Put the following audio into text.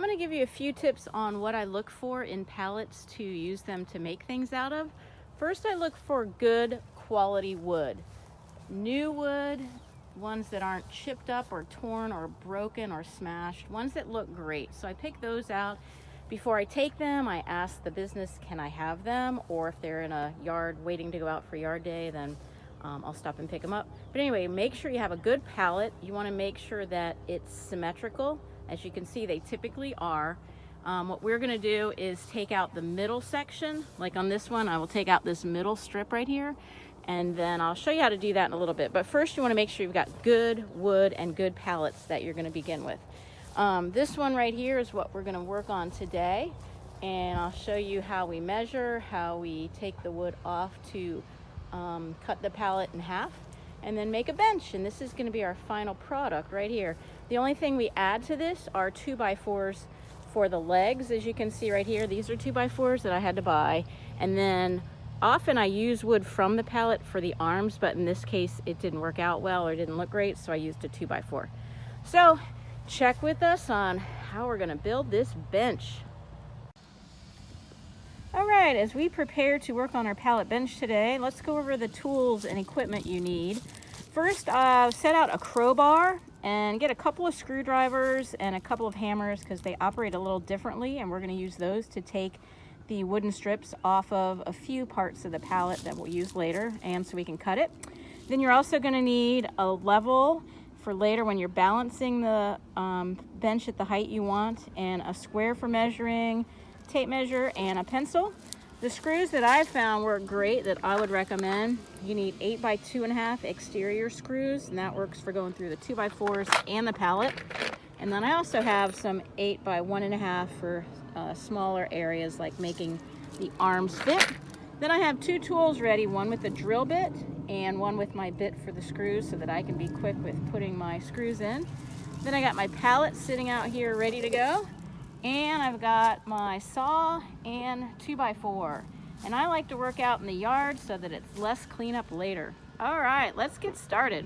going to give you a few tips on what I look for in pallets to use them to make things out of. First, I look for good quality wood. New wood, ones that aren't chipped up or torn or broken or smashed, ones that look great. So I pick those out. Before I take them, I ask the business, can I have them? Or if they're in a yard waiting to go out for yard day, then I'll stop and pick them up. But anyway, make sure you have a good pallet. You want to make sure that it's symmetrical. As you can see, they typically are. What we're going to do is take out the middle section. Like on this one, I will take out this middle strip right here, and then I'll show you how to do that in a little bit. But first, you want to make sure you've got good wood and good pallets that you're going to begin with. This one right here is what we're going to work on today, and I'll show you how we measure, how we take the wood off to cut the pallet in half, and then make a bench. And this is going to be our final product right here. The only thing we add to this are 2x4s for the legs. As you can see right here, these are 2x4s that I had to buy. And then often I use wood from the pallet for the arms, but in this case it didn't work out well or didn't look great, so I used a 2x4. So check with us on how we're going to build this bench. All right, as we prepare to work on our pallet bench today, let's go over the tools and equipment you need. First, set out a crowbar and get a couple of screwdrivers and a couple of hammers because they operate a little differently, and we're going to use those to take the wooden strips off of a few parts of the pallet that we'll use later, and so we can cut it. Then you're also going to need a level for later when you're balancing the bench at the height you want, and a square for measuring, tape measure, and a pencil. The screws that I've found work great that I would recommend. You need 8 by 2.5 exterior screws, and that works for going through the 2x4s and the pallet. And then I also have some 8 by 1.5 for smaller areas like making the arms fit. Then I have two tools ready, one with the drill bit and one with my bit for the screws so that I can be quick with putting my screws in. Then I got my pallet sitting out here ready to go. And I've got my saw and 2x4. And I like to work out in the yard so that it's less cleanup later. All right, let's get started.